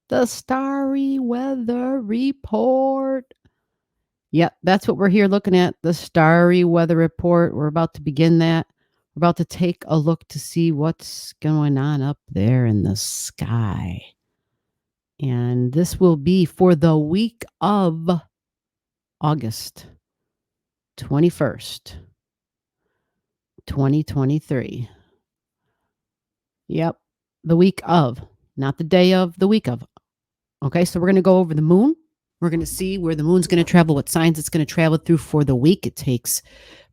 The starry weather report. Yep, that's what we're here looking at, the starry weather report. We're about to begin that. We're about to take a look to see what's going on up there in the sky. And this will be for the week of August 21st, 2023. Yep, the week of, not the day of, the week of. Okay, so we're going to go over the moon. We're going to see where the moon's going to travel, what signs it's going to travel through for the week. It takes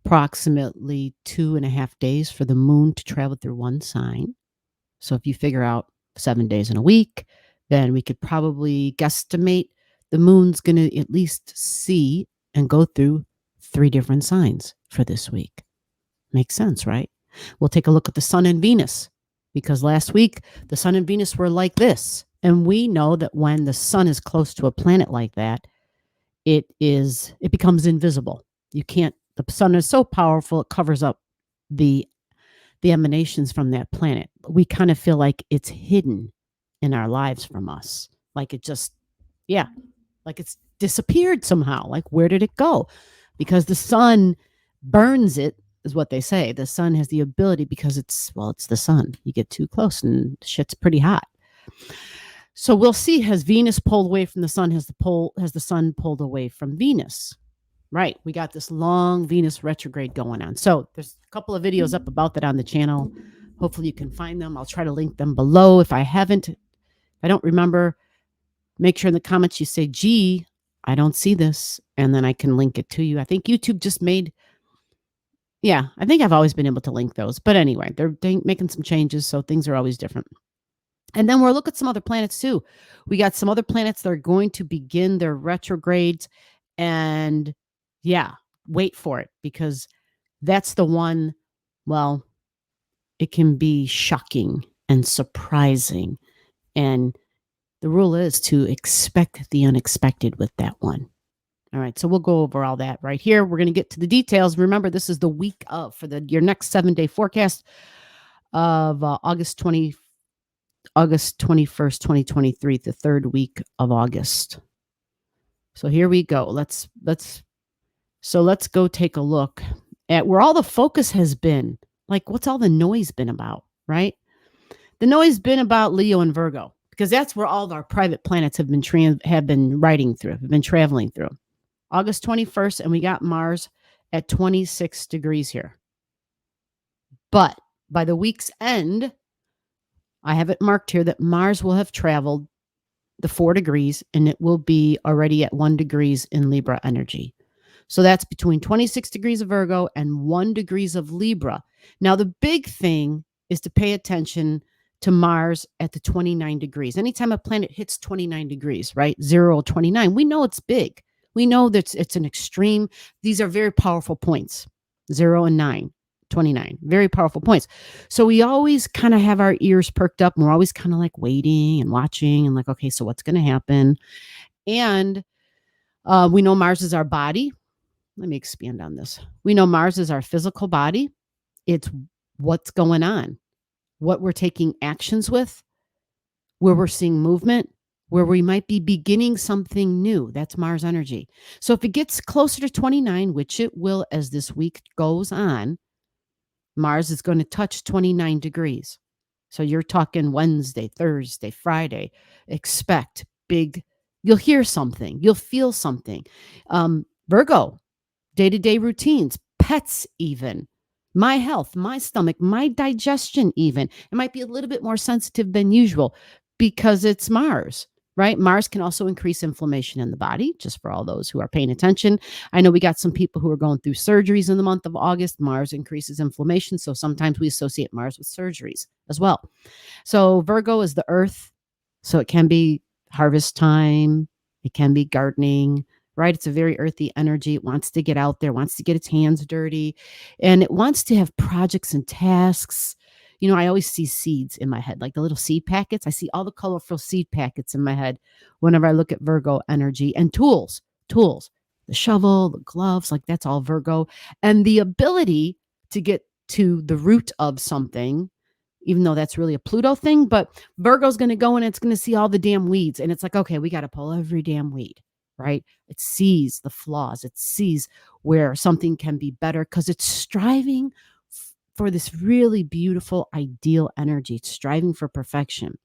approximately 2.5 days for the moon to travel through one sign. So if you figure out 7 days in a week, then we could probably guesstimate the moon's going to at least see and go through 3 different signs for this week. Makes sense, right? We'll take a look at the sun and Venus, because last week the sun and Venus were like this. And we know that when the sun is close to a planet like that, it becomes invisible. You can't, the sun is so powerful, it covers up the emanations from that planet. We kind of feel like it's hidden in our lives from us. Like it just, like it's disappeared somehow. Like, where did it go? Because the sun burns it, is what they say. The sun has the ability, because it's the sun. You get too close and shit's pretty hot. So we'll see, has Venus pulled away from the sun? Has the sun pulled away from Venus? Right. We got this long Venus retrograde going on. So there's a couple of videos up about that on the channel. Hopefully you can find them. I'll try to link them below. If I don't remember, make sure in the comments you say, gee, I don't see this. And then I can link it to you. I think YouTube just I think I've always been able to link those. But anyway, they're making some changes. So things are always different. And then we'll look at some other planets too. We got some other planets that are going to begin their retrogrades. And wait for it, because that's the one, it can be shocking and surprising. And the rule is to expect the unexpected with that one. All right, so we'll go over all that right here. We're going to get to the details. Remember, this is the week of, for your next 7-day forecast of August 21st, 2023, the third week of August. So here we go. Let's go take a look at where all the focus has been. Like, what's all the noise been about, right? The noise been about Leo and Virgo, because that's where all of our private planets have been traveling through. August 21st, and we got Mars at 26 degrees here. But by the week's end, I have it marked here that Mars will have traveled the 4 degrees, and it will be already at 1 degrees in Libra energy. So that's between 26 degrees of Virgo and 1 degrees of Libra. Now, the big thing is to pay attention to Mars at the 29 degrees. Anytime a planet hits 29 degrees, right? 0, 29, we know it's big. We know that it's an extreme. These are very powerful points. 0 and 9, 29, very powerful points. So we always kind of have our ears perked up, and we're always kind of like waiting and watching and like, okay, so what's going to happen? And we know Mars is our body. Let me expand on this. We know Mars is our physical body. It's what's going on, what we're taking actions with, where we're seeing movement, where we might be beginning something new. That's Mars energy. So if it gets closer to 29, which it will as this week goes on, Mars is going to touch 29 degrees. So you're talking Wednesday, Thursday, Friday. Expect big, you'll hear something, you'll feel something. Virgo, day-to-day routines, pets even, my health, my stomach, my digestion even. It might be a little bit more sensitive than usual because it's Mars, right? Mars can also increase inflammation in the body, just for all those who are paying attention. I know we got some people who are going through surgeries in the month of August. Mars increases inflammation, so sometimes we associate Mars with surgeries as well. So Virgo is the earth, so it can be harvest time, it can be gardening, right? It's a very earthy energy. It wants to get out there, wants to get its hands dirty, and it wants to have projects and tasks. You know, I always see seeds in my head, like the little seed packets. I see all the colorful seed packets in my head whenever I look at Virgo energy. And tools, the shovel, the gloves, like that's all Virgo. And the ability to get to the root of something even though that's really a Pluto thing. But Virgo's going to go and it's going to see all the damn weeds. And it's like, okay, we got to pull every damn weed, right? It sees the flaws. It sees where something can be better because it's striving for this really beautiful, ideal energy. It's striving for perfection.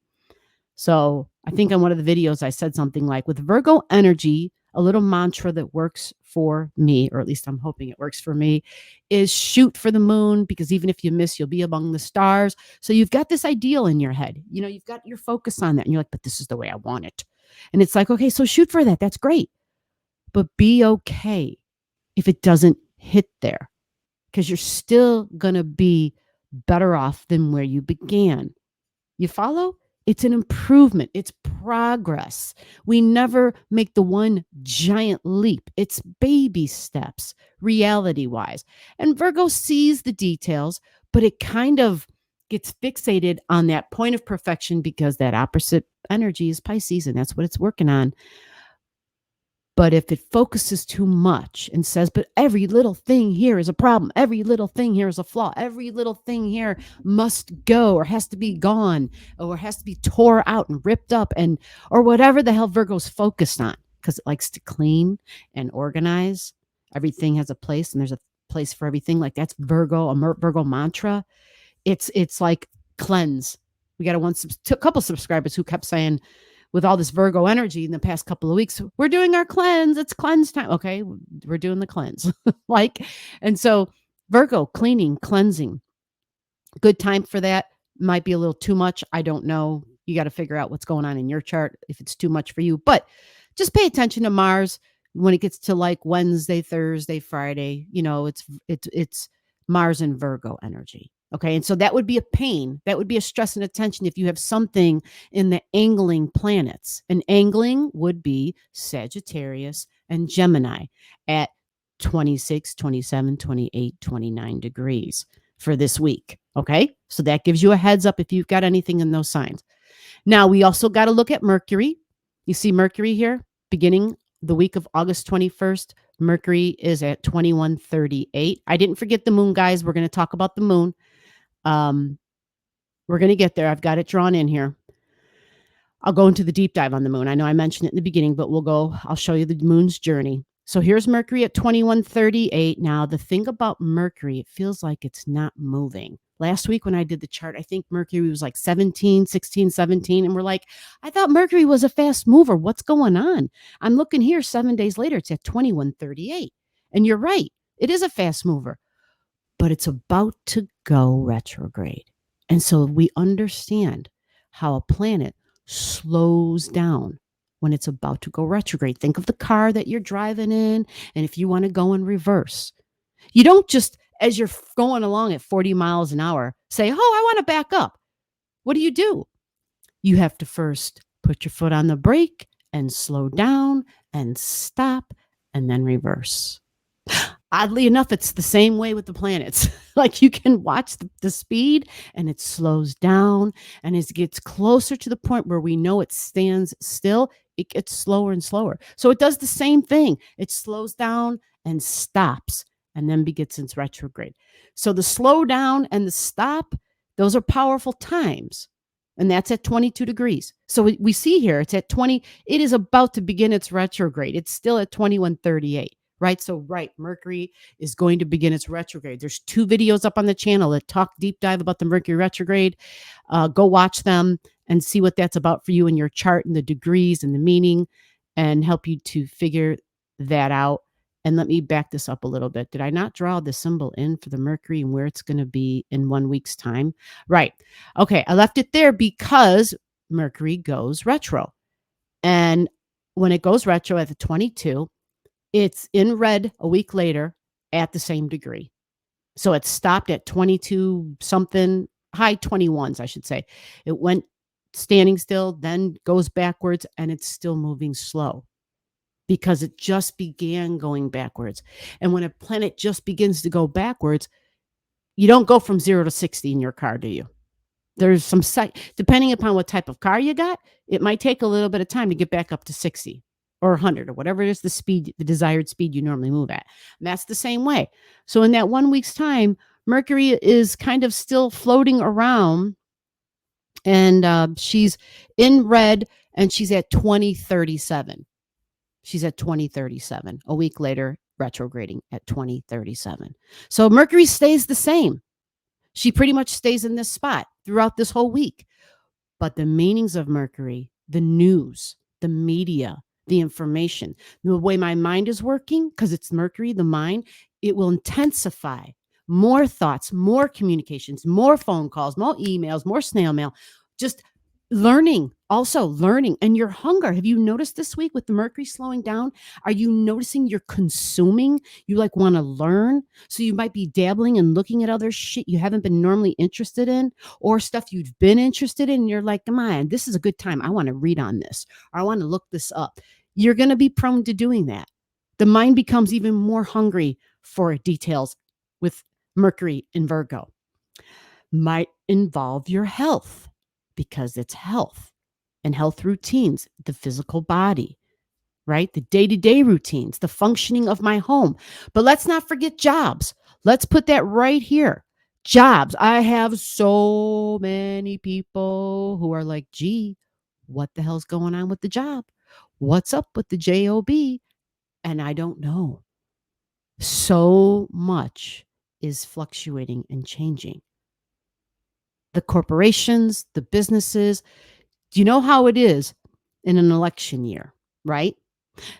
So I think on one of the videos, I said something like, with Virgo energy, a little mantra that works for me, or at least I'm hoping it works for me, is shoot for the moon, because even if you miss, you'll be among the stars. So you've got this ideal in your head. You know, you've got your focus on that and you're like, but this is the way I want it. And it's like, okay, so shoot for that. That's great. But be okay if it doesn't hit there, because you're still going to be better off than where you began. You follow? It's an improvement. It's progress. We never make the one giant leap. It's baby steps, reality-wise. And Virgo sees the details, but it kind of gets fixated on that point of perfection because that opposite energy is Pisces, and that's what it's working on. But if it focuses too much and says, but every little thing here is a problem, every little thing here is a flaw, every little thing here must go or has to be gone or has to be tore out and ripped up, and or whatever the hell Virgo's focused on, because it likes to clean and organize. Everything has a place and there's a place for everything. Like that's Virgo, a Virgo mantra. It's like cleanse. We got a couple subscribers who kept saying, with all this Virgo energy in the past couple of weeks, we're doing our cleanse. It's cleanse time. Okay, we're doing the cleanse. And so Virgo, cleaning, cleansing, good time for that. Might be a little too much. I don't know. You got to figure out what's going on in your chart if it's too much for you. But just pay attention to Mars when it gets to like Wednesday, Thursday, Friday. You know, it's Mars and Virgo energy. Okay. And so that would be a pain. That would be a stress and a tension if you have something in the angling planets. And angling would be Sagittarius and Gemini at 26, 27, 28, 29 degrees for this week. Okay. So that gives you a heads up if you've got anything in those signs. Now, we also got to look at Mercury. You see Mercury here, beginning the week of August 21st. Mercury is at 2138. I didn't forget the moon, guys. We're going to talk about the moon. We're going to get there. I've got it drawn in here. I'll go into the deep dive on the moon. I know I mentioned it in the beginning, but I'll show you the moon's journey. So here's Mercury at 2138. Now, the thing about Mercury, it feels like it's not moving. Last week when I did the chart, I think Mercury was like 17, 16, 17. And we're like, I thought Mercury was a fast mover. What's going on? I'm looking here 7 days later. It's at 2138. And you're right. It is a fast mover. But it's about to go retrograde. And so we understand how a planet slows down when it's about to go retrograde. Think of the car that you're driving in, and if you want to go in reverse, you don't just, as you're going along at 40 miles an hour, say, oh, I want to back up. What do? You have to first put your foot on the brake and slow down and stop and then reverse. Oddly enough, it's the same way with the planets. Like you can watch the speed and it slows down, and as it gets closer to the point where we know it stands still, it gets slower and slower. So it does the same thing. It slows down and stops and then begins its retrograde. So the slow down and the stop, those are powerful times. And that's at 22 degrees. So we see here, it's at 20. It is about to begin its retrograde. It's still at 2138. Right. So, Mercury is going to begin its retrograde. There's 2 videos up on the channel that talk deep dive about the Mercury retrograde. Go watch them and see what that's about for you in your chart and the degrees and the meaning, and help you to figure that out. And let me back this up a little bit. Did I not draw the symbol in for the Mercury and where it's going to be in 1 week's time? Right. Okay. I left it there because Mercury goes retro. And when it goes retro at the 22, it's in red a week later at the same degree. So it stopped at 22 something, high 21s, I should say. It went standing still, then goes backwards, and it's still moving slow because it just began going backwards. And when a planet just begins to go backwards, you don't go from 0 to 60 in your car, do you? There's some depending upon what type of car you got, it might take a little bit of time to get back up to 60. Or 100 or whatever it is, the desired speed you normally move at. And that's the same way. So in that 1 week's time, Mercury is kind of still floating around And she's in red, and she's at 2037. She's at 2037. A week later, retrograding at 2037. So Mercury stays the same. She pretty much stays in this spot throughout this whole week. But the meanings of Mercury, the news, the media, the information, the way my mind is working, because it's Mercury, the mind, it will intensify more thoughts, more communications, more phone calls, more emails, more snail mail, just learning, also learning. And your hunger, have you noticed this week with the Mercury slowing down? Are you noticing you're consuming? You like want to learn. So you might be dabbling and looking at other shit you haven't been normally interested in, or stuff you've been interested in. And you're like, come on, this is a good time. I want to read on this, or I want to look this up. You're going to be prone to doing that. The mind becomes even more hungry for details with Mercury in Virgo. Might involve your health, because it's health and health routines, the physical body, right? The day-to-day routines, the functioning of my home. But let's not forget jobs. Let's put that right here. Jobs. I have so many people who are like, gee, what the hell's going on with the job? What's up with the job? And I don't know. So much is fluctuating and changing. The corporations, the businesses. Do you know how it is in an election year, right?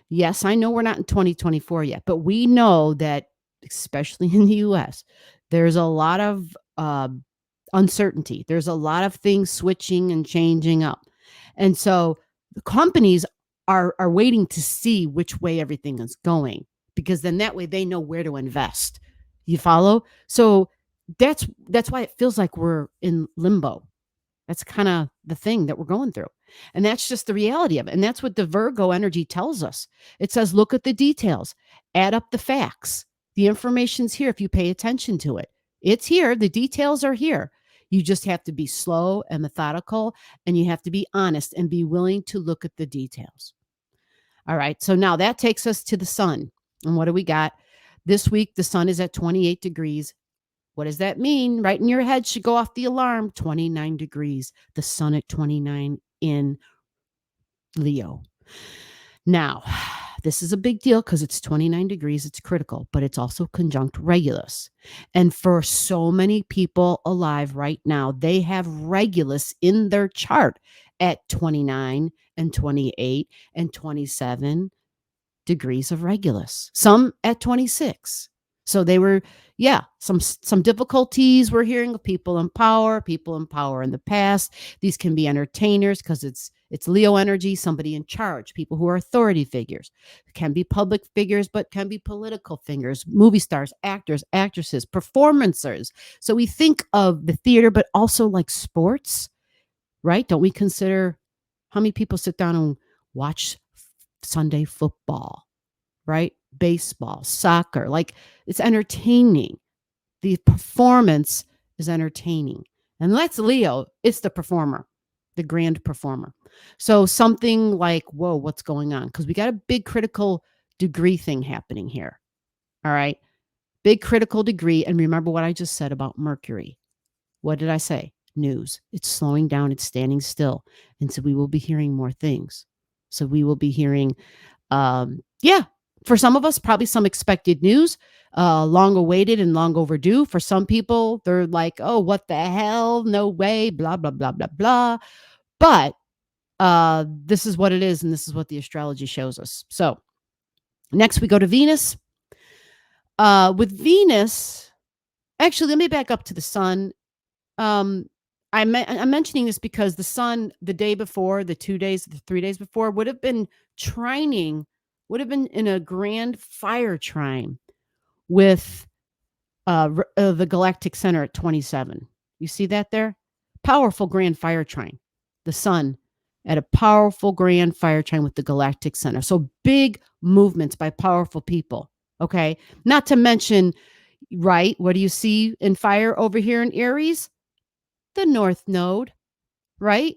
Yes, I know we're not in 2024 yet, but we know that, especially in the US, there's a lot of uncertainty. There's a lot of things switching and changing up. And so the companies are waiting to see which way everything is going, because then that way they know where to invest. You follow? So that's why it feels like we're in limbo. That's kind of the thing that we're going through. And that's just the reality of it. And that's what the Virgo energy tells us. It says, look at the details, add up the facts. The information's here if you pay attention to it. It's here. The details are here. You just have to be slow and methodical, and you have to be honest and be willing to look at the details. All right. So now that takes us to the sun. And what do we got? This week, the sun is at 28 degrees. What does that mean? Right in your head should go off the alarm. 29 degrees. The sun at 29 in Leo. Now, this is a big deal because it's 29 degrees. It's critical, but it's also conjunct Regulus. And for so many people alive right now, they have Regulus in their chart at 29 and 28 and 27 degrees of Regulus. Some at 26. So they were, some difficulties we're hearing of people in power in the past. These can be entertainers because it's Leo energy, somebody in charge, people who are authority figures. It can be public figures, but can be political figures, movie stars, actors, actresses, performancers. So we think of the theater, but also like sports, right? Don't we consider how many people sit down and watch Sunday football, right? Baseball, soccer, like it's entertaining. The performance is entertaining. And that's Leo. It's the performer, the grand performer. So something like, whoa, what's going on? Because we got a big critical degree thing happening here. All right. Big critical degree. And remember what I just said about Mercury. What did I say? News. It's slowing down. It's standing still. And so we will be hearing more things. So we will be hearing, for some of us, probably some expected news, long awaited and long overdue. For some people, they're like, oh, what the hell? No way, blah, blah, blah, blah, blah. But this is what it is, and this is what the astrology shows us. So next we go to Venus. With Venus, actually, let me back up to the sun. I'm mentioning this because the sun, the day before, the 2 days, the 3 days before, would have been in a grand fire trine with the galactic center at 27. You see that there? Powerful grand fire trine. The sun at a powerful grand fire trine with the galactic center. So big movements by powerful people. Okay. Not to mention, right, what do you see in fire over here in Aries? The North Node, right?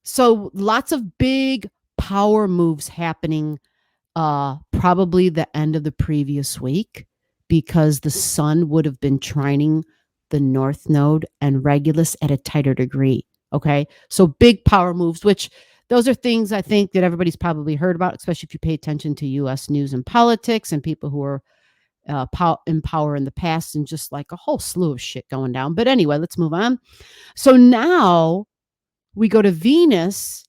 So lots of big power moves happening probably the end of the previous week, because the sun would have been trining the North Node and Regulus at a tighter degree. Okay. So big power moves, which those are things I think that everybody's probably heard about, especially if you pay attention to US news and politics and people who are in power in the past and just like a whole slew of shit going down. But anyway, let's move on. So now we go to Venus.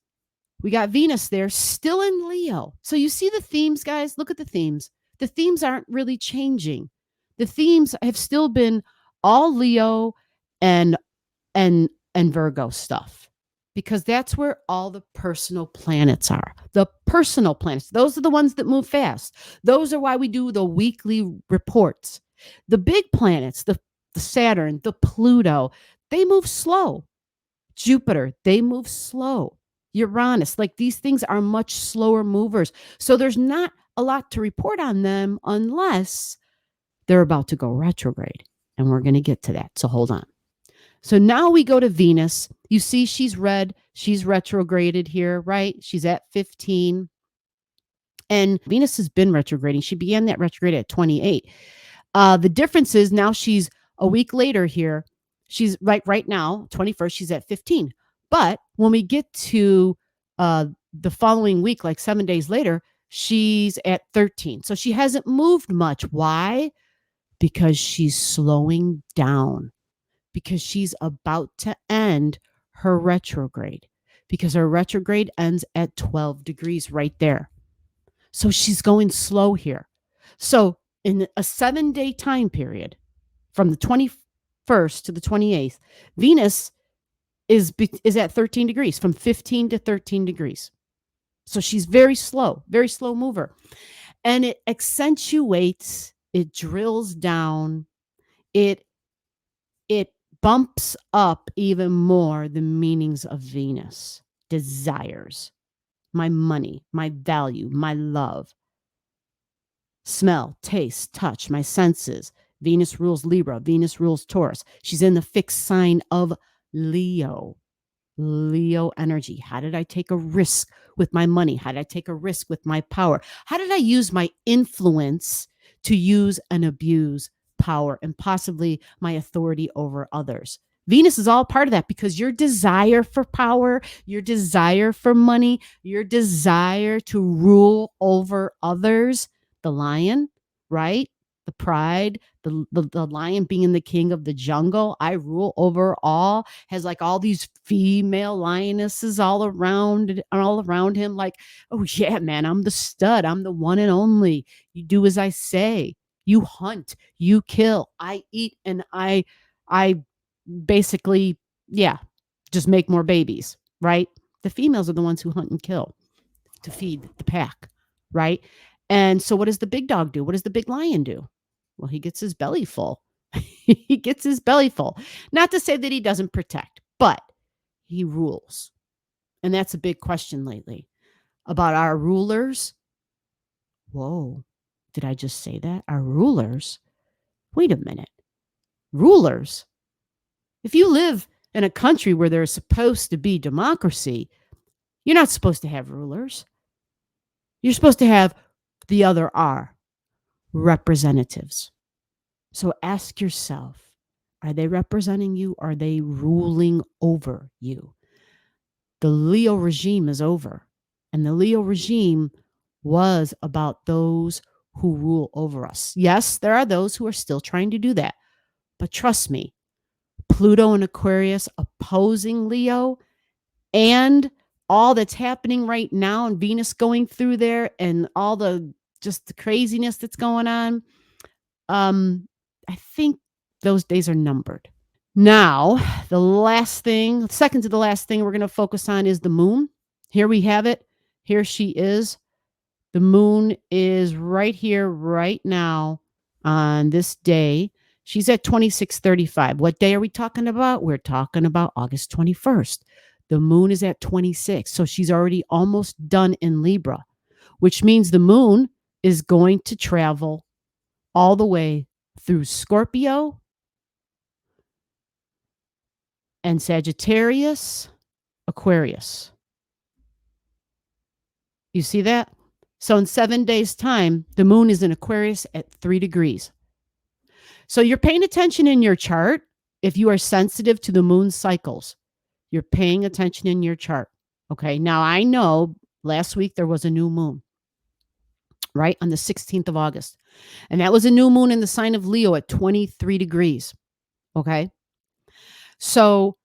We got Venus there still in Leo. So you see the themes, guys? Look at the themes. The themes aren't really changing. The themes have still been all Leo and and Virgo stuff, because that's where all the personal planets are. The personal planets, those are the ones that move fast. Those are why we do the weekly reports. The big planets, the Saturn, the Pluto, they move slow. Jupiter, they move slow. Uranus, like these things are much slower movers. So there's not a lot to report on them unless they're about to go retrograde. And we're going to get to that. So hold on. So now we go to Venus. You see she's red. She's retrograded here, right? She's at 15. And Venus has been retrograding. She began that retrograde at 28. The difference is now she's a week later here. She's right now, 21st, she's at 15. But when we get to the following week, like 7 days later, she's at 13. So she hasn't moved much. Why? Because she's slowing down. Because she's about to end her retrograde. Because her retrograde ends at 12 degrees right there. So she's going slow here. So in a 7-day time period, from the 21st to the 28th, Venus is at 13 degrees, from 15 to 13 degrees. So she's very slow mover. And it accentuates, it drills down, it bumps up even more the meanings of Venus. Desires, my money, my value, my love, smell, taste, touch, my senses. Venus rules Libra. Venus rules Taurus. She's in the fixed sign of Leo. Leo energy. How did I take a risk with my money? How did I take a risk with my power? How did I use my influence to use and abuse power and possibly my authority over others? Venus is all part of that, because your desire for power, your desire for money, your desire to rule over others, the lion, right? The pride, the lion being the king of the jungle. I rule over all, has like all these female lionesses all around him. Like, oh yeah, man, I'm the stud. I'm the one and only. You do as I say. You hunt, you kill, I eat, and I basically, yeah, just make more babies, right? The females are the ones who hunt and kill to feed the pack, right? And so what does the big dog do? What does the big lion do? Well, he gets his belly full. He gets his belly full. Not to say that he doesn't protect, but he rules. And that's a big question lately about our rulers. Whoa, did I just say that? Our rulers? Wait a minute. Rulers? If you live in a country where there's supposed to be democracy, you're not supposed to have rulers. You're supposed to have the other R, representatives. So ask yourself, are they representing you? Are they ruling over you? The Leo regime is over. And the Leo regime was about those who rule over us. Yes, there are those who are still trying to do that. But trust me, Pluto and Aquarius opposing Leo, and all that's happening right now, and Venus going through there, and all the craziness that's going on, I think those days are numbered. Now, second to the last thing we're going to focus on is the moon. Here we have it. Here she is. The moon is right here, right now, on this day. She's at 2635. What day are we talking about? We're talking about August 21st. The moon is at 26. So she's already almost done in Libra, which means the moon is going to travel all the way through Scorpio and Sagittarius, Aquarius. You see that? So in 7 days' time, the moon is in Aquarius at 3 degrees. So you're paying attention in your chart if you are sensitive to the moon cycles. You're paying attention in your chart. Okay. Now I know last week there was a new moon, right? On the 16th of August. And that was a new moon in the sign of Leo at 23 degrees. Okay. So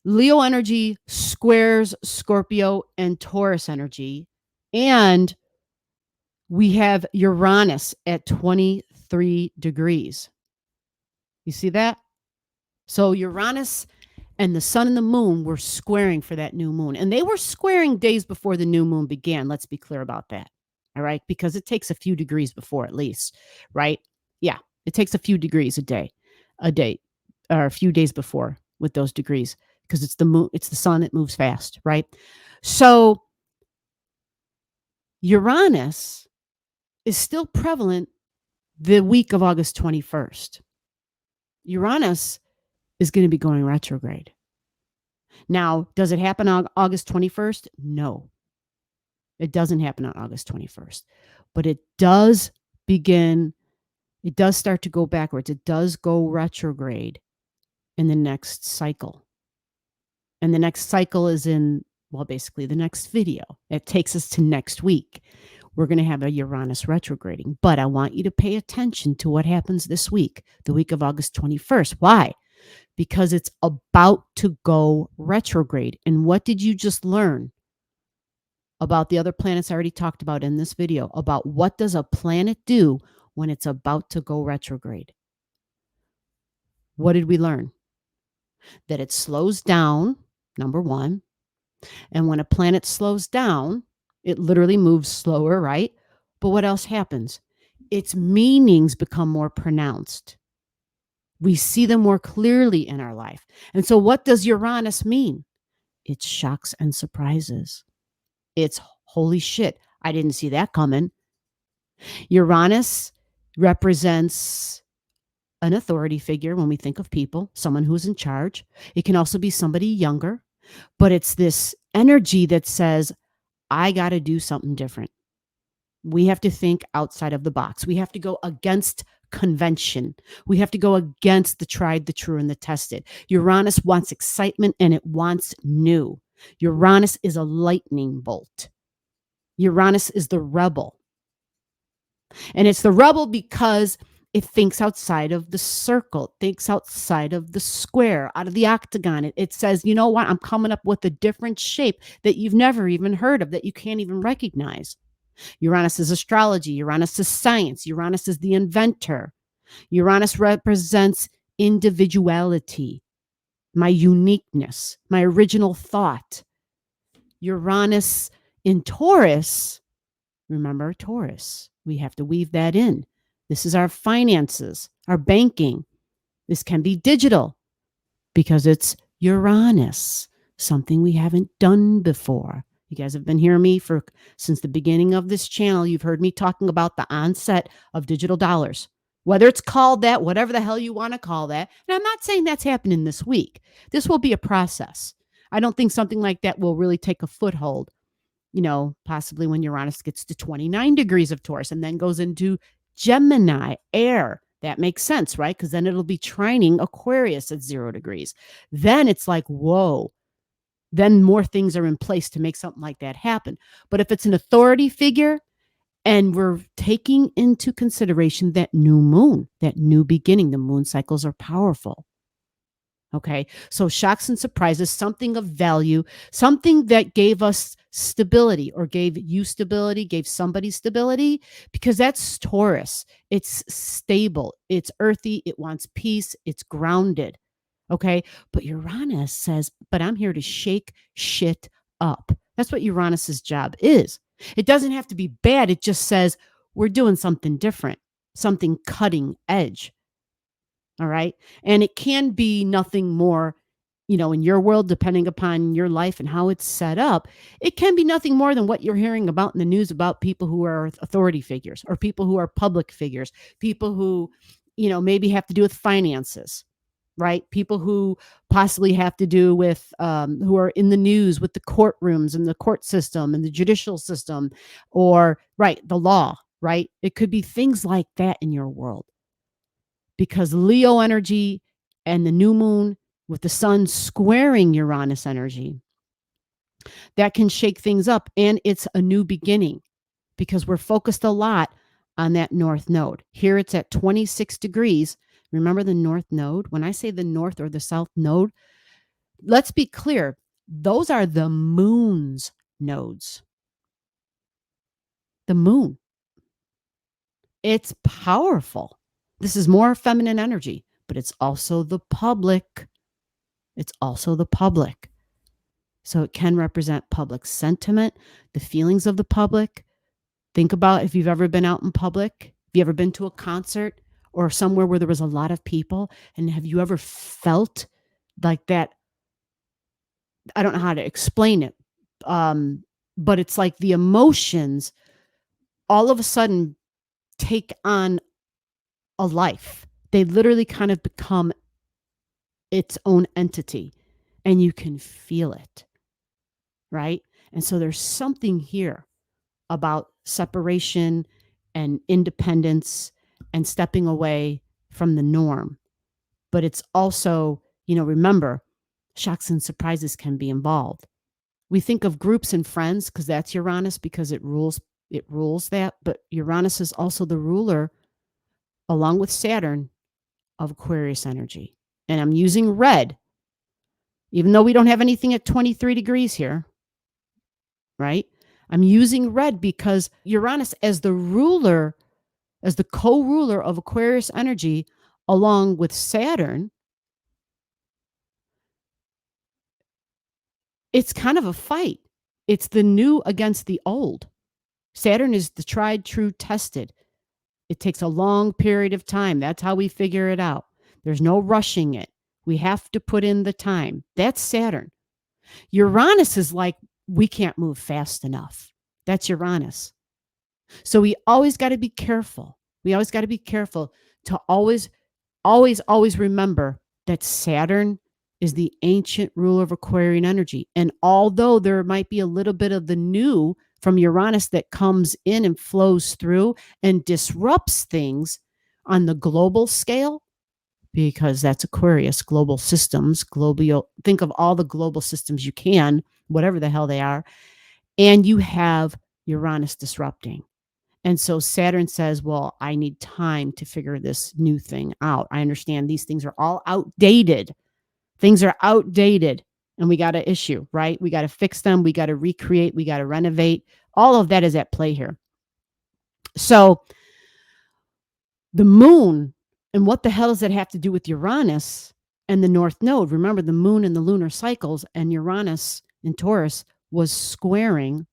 Leo energy squares Scorpio and Taurus energy. And we have Uranus at 23 degrees. You see that? So Uranus and the sun and the moon were squaring for that new moon. And they were squaring days before the new moon began. Let's be clear about that. All right. Because it takes a few degrees before, at least. Right. Yeah. It takes a few degrees a day, or a few days before with those degrees, because it's the moon, it's the sun, it moves fast. Right. So Uranus is still prevalent the week of August 21st. Uranus is going to be going retrograde. Now, does it happen on August 21st? No, it doesn't happen on August 21st, but it does start to go backwards. It does go retrograde in the next cycle. And the next cycle is basically the next video. It takes us to next week. We're going to have a Uranus retrograding, but I want you to pay attention to what happens this week, the week of August 21st. Why? Because it's about to go retrograde. And what did you just learn about the other planets I already talked about in this video, about what does a planet do when it's about to go retrograde? What did we learn? That it slows down, number one. And when a planet slows down, it literally moves slower, right? But what else happens? Its meanings become more pronounced. We see them more clearly in our life. And so what does Uranus mean? It's shocks and surprises. It's holy shit, I didn't see that coming. Uranus represents an authority figure when we think of people, someone who's in charge. It can also be somebody younger, but it's this energy that says, I got to do something different. We have to think outside of the box. We have to go against convention. We have to go against the tried, the true, and the tested. Uranus wants excitement and it wants new. Uranus is a lightning bolt. Uranus is the rebel. And it's the rebel because it thinks outside of the circle, thinks outside of the square, out of the octagon. It says, you know what? I'm coming up with a different shape that you've never even heard of, that you can't even recognize. Uranus is astrology. Uranus is science. Uranus is the inventor. Uranus represents individuality, my uniqueness, my original thought. Uranus in Taurus, remember Taurus, we have to weave that in. This is our finances, our banking. This can be digital because it's Uranus, something we haven't done before. You guys have been hearing me since the beginning of this channel. You've heard me talking about the onset of digital dollars, whether it's called that, whatever the hell you want to call that. And I'm not saying that's happening this week. This will be a process. I don't think something like that will really take a foothold, possibly when Uranus gets to 29 degrees of Taurus and then goes into Gemini, air. That makes sense, right? Because then it'll be trining Aquarius at 0 degrees. Then it's like, whoa. Then more things are in place to make something like that happen. But if it's an authority figure and we're taking into consideration that new moon, that new beginning, the moon cycles are powerful. Okay, so shocks and surprises, something of value, something that gave us stability or gave you stability, gave somebody stability, because that's Taurus. It's stable, it's earthy, it wants peace, it's grounded. Okay, but Uranus says, but I'm here to shake shit up. That's what Uranus's job is. It doesn't have to be bad. It just says we're doing something different, something cutting edge. All right. And it can be nothing more, in your world, depending upon your life and how it's set up, it can be nothing more than what you're hearing about in the news about people who are authority figures or people who are public figures, people who, maybe have to do with finances, right? People who possibly have to do with, who are in the news with the courtrooms and the court system and the judicial system or, right, the law, right? It could be things like that in your world. Because Leo energy and the new moon with the sun squaring Uranus energy, that can shake things up. And it's a new beginning because we're focused a lot on that north node. Here it's at 26 degrees. Remember the north node? When I say the north or the south node, let's be clear. Those are the moon's nodes. The moon. It's powerful. This is more feminine energy, but it's also the public. It's also the public. So it can represent public sentiment, the feelings of the public. Think about if you've ever been out in public, if you ever been to a concert or somewhere where there was a lot of people, and have you ever felt like that? I don't know how to explain it, but it's like the emotions all of a sudden take on a life. They literally kind of become its own entity, and you can feel it, right? And so there's something here about separation and independence and stepping away from the norm. But it's also, remember, shocks and surprises can be involved. We think of groups and friends because that's Uranus, because it rules that. But Uranus is also the ruler, along with Saturn, of Aquarius energy. And I'm using red, even though we don't have anything at 23 degrees here, right? I'm using red because Uranus, as the ruler, as the co-ruler of Aquarius energy, along with Saturn, it's kind of a fight. It's the new against the old. Saturn is the tried, true, tested. It takes a long period of time. That's how we figure it out. There's no rushing it. We have to put in the time. That's Saturn. Uranus is like, we can't move fast enough. That's Uranus. So we always got to be careful. We always got to be careful to always remember that Saturn is the ancient ruler of Aquarian energy. And although there might be a little bit of the new from Uranus that comes in and flows through and disrupts things on the global scale, because that's Aquarius, global systems, think of all the global systems you can, whatever the hell they are, and you have Uranus disrupting. And so Saturn says, well, I need time to figure this new thing out. I understand these things are all outdated. Things are outdated and we got to issue, right? We got to fix them. We got to recreate. We got to renovate. All of that is at play here. So the moon, and what the hell does that have to do with Uranus and the North Node? Remember the moon and the lunar cycles, and Uranus in Taurus was squaring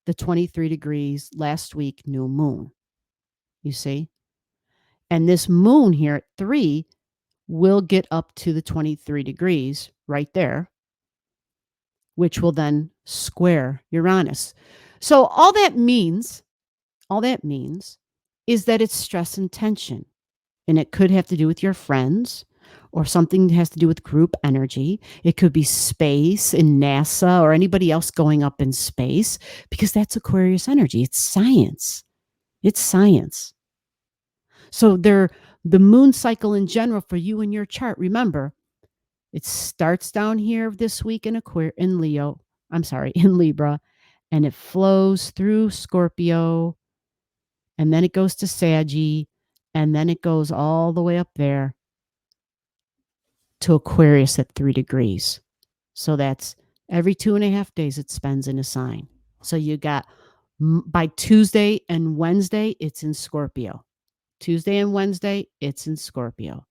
the 23 degrees last week new moon. You see? And this moon here at 3 will get up to the 23 degrees right there, which will then square Uranus. So all that means is that it's stress and tension. And it could have to do with your friends or something that has to do with group energy. It could be space and NASA or anybody else going up in space, because that's Aquarius energy. It's science. It's science. So the moon cycle in general for you and your chart, remember, it starts down here this week in in Libra, and it flows through Scorpio, and then it goes to Saggy, and then it goes all the way up there to Aquarius at 3 degrees. So that's every 2.5 days it spends in a sign. So you got by Tuesday and Wednesday, it's in Scorpio. Tuesday and Wednesday, it's in Scorpio.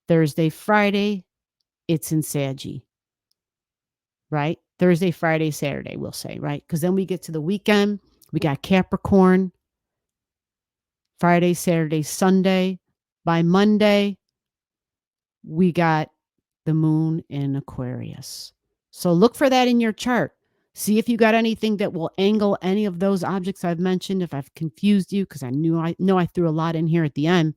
Thursday, Friday, it's in Saggy. Right? Thursday, Friday, Saturday, we'll say, right? Because then we get to the weekend. We got Capricorn. Friday, Saturday, Sunday. By Monday, we got the moon in Aquarius. So look for that in your chart. See if you got anything that will angle any of those objects I've mentioned. If I've confused you, because I know I threw a lot in here at the end.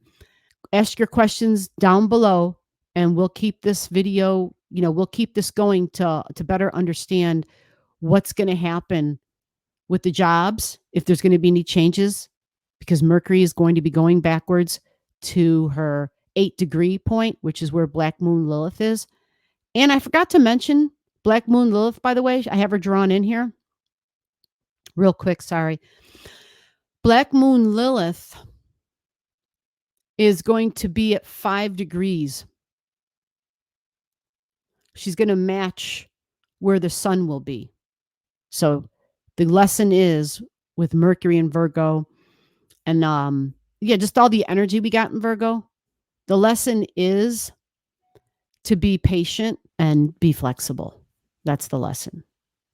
Ask your questions down below, and we'll keep this video, we'll keep this going to better understand what's going to happen with the jobs, if there's going to be any changes, because Mercury is going to be going backwards to her 8-degree point, which is where Black Moon Lilith is. And I forgot to mention Black Moon Lilith, by the way. I have her drawn in here. Real quick, sorry. Black Moon Lilith is going to be at 5 degrees. She's going to match where the sun will be. So the lesson is with Mercury and Virgo and just all the energy we got in Virgo. The lesson is to be patient and be flexible. That's the lesson.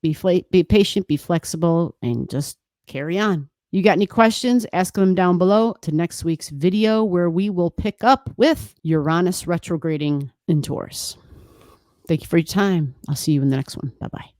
Be patient, be flexible, and just carry on. You got any questions? Ask them down below to next week's video where we will pick up with Uranus retrograding in Taurus. Thank you for your time. I'll see you in the next one. Bye-bye.